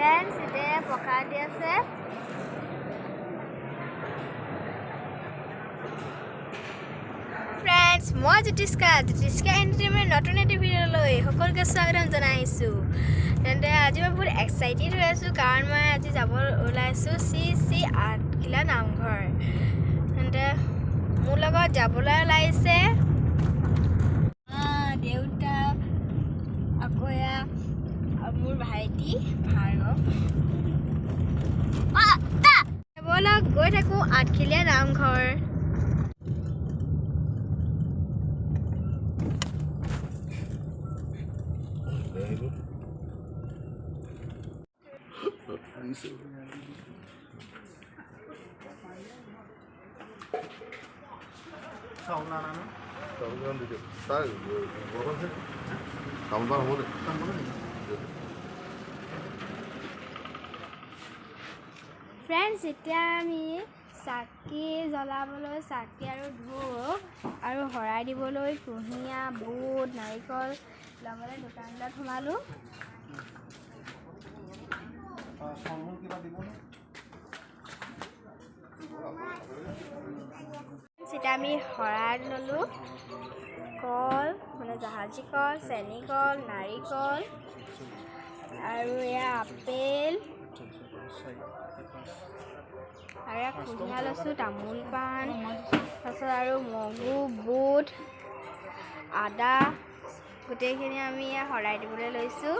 Friends, today pokadi ase. Friends, moi Jyotiska entertainment নতুন এটা video লৈ সকলোকে স্বাগতম জনাইছো। তেন্তে আজি মই বহুত এক্সাইটেড হৈ আছো কাৰণ মই আজি যাব ওলাইছো CC আঠখিলা নামঘৰ। তেন্তে মোৰ লগত যাবলৈ ওলাইছে দেউতা আকয়া মোৰ ভাইটি ভাৰ্গৱ। বলক গৈ থাকো আঠখিলীয়া নামঘৰ। ফ্ৰেণ্ডছ, এতিয়া আমি চাকি জ্বলাবলৈ চাকি আৰু ধূপ আৰু শৰাই দিবলৈ কুঁহিয়া বুট নাৰিকল ল'বলৈ দোকানলৈ সোমালোঁ। এতিয়া আমি শৰাই ল'লোঁ কল মানে জাহাজী কল চেনী কল নাৰিকল আৰু এয়া আপেল আৰু এয়া কুঁহিয়া লৈছোঁ তামোল পাণ তাৰপিছত আৰু মগু বুট আদা গোটেইখিনি আমি এয়া শৰাই দিবলৈ লৈছোঁ।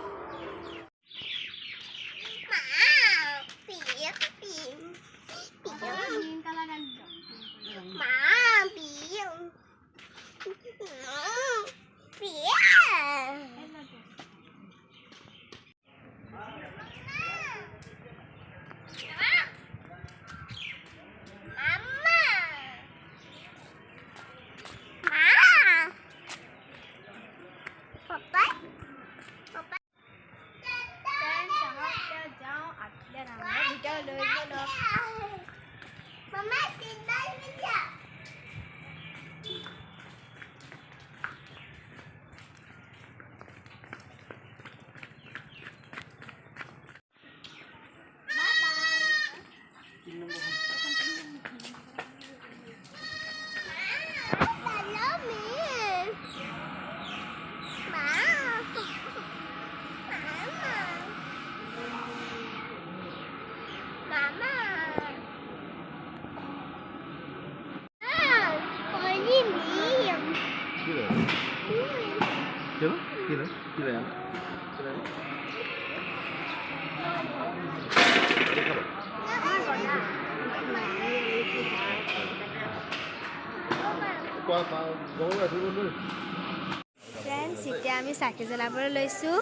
ফ্ৰেণ্ডছ, এতিয়া আমি চাকি জ্বলাবলৈ লৈছোঁ।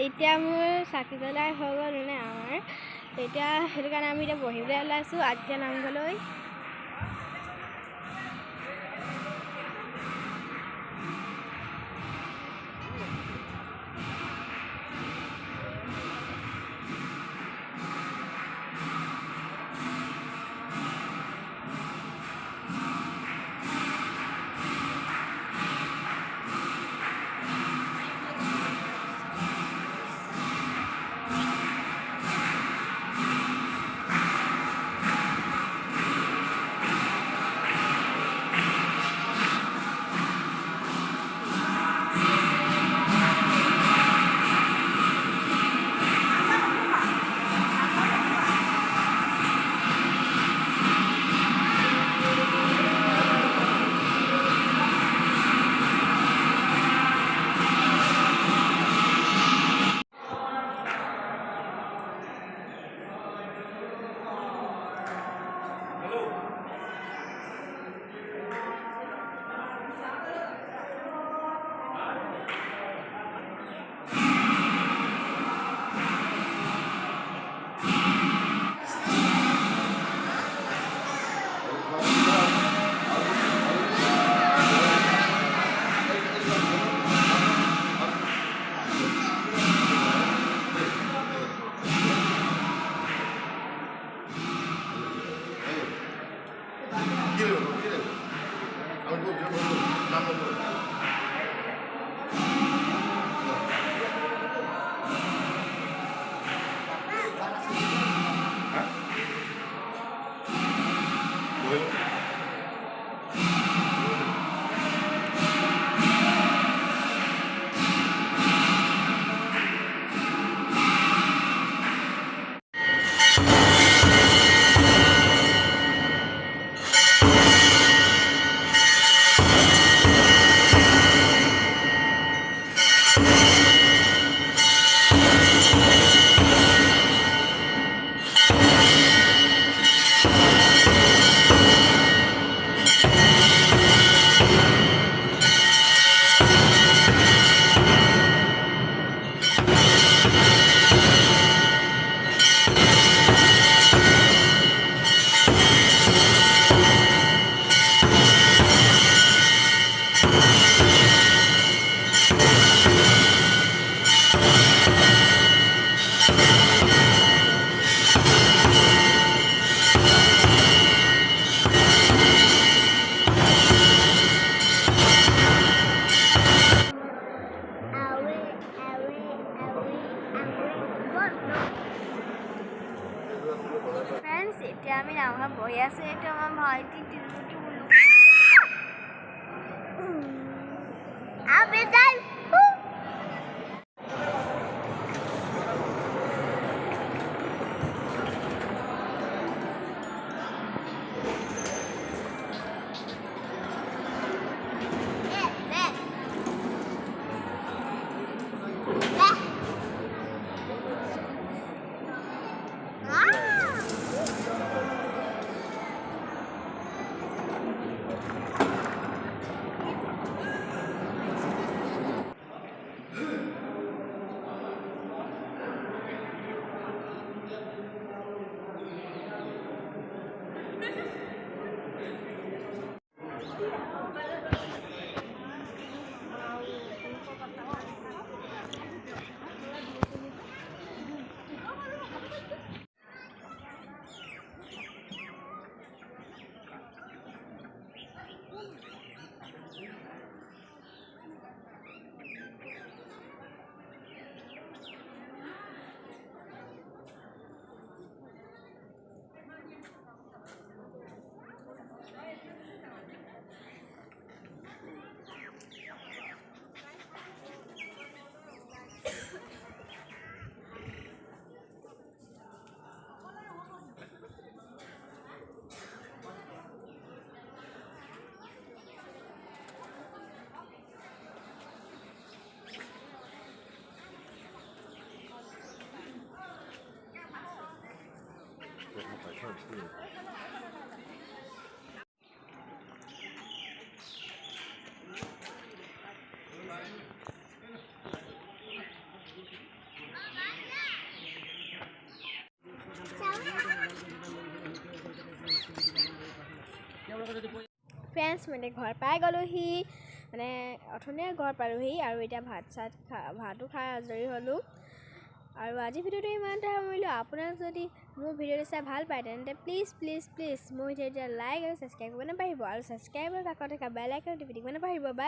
এতিয়া মোৰ চাকি জ্বলাই হৈ গ'ল মানে আমাৰ এতিয়া সেইটো কাৰণে আমি এতিয়া বহিবলৈ ওলাইছোঁ আঠখেলীয়া নামঘৰলৈ। ফ্ৰেণ্ডছ এতিয়া আমি নামঘৰত বহি আছোঁ এইটো আমাৰ ভাইটি ফ্ৰেণ্ডছ মানে ঘৰ পাই গ'লোহি মানে অথনিয়ে ঘৰ পালোহি আৰু এতিয়া ভাতো খাই আজৰি হ'লোঁ আৰু আজি ভিডিঅ'টো ইমানতে সামৰিলোঁ। আপোনাক যদি মোৰ ভিডিঅ'টো চাই ভাল পায় তেন্তে প্লিজ মোৰ ভিডিঅ'টো লাইক আৰু ছাবস্ক্ৰাইব কৰিব নাপাহৰিব আৰু ছাবস্ক্ৰাইবৰ কাষত থকা বেল আইকনটো টিপি দিব নাপাহৰিব।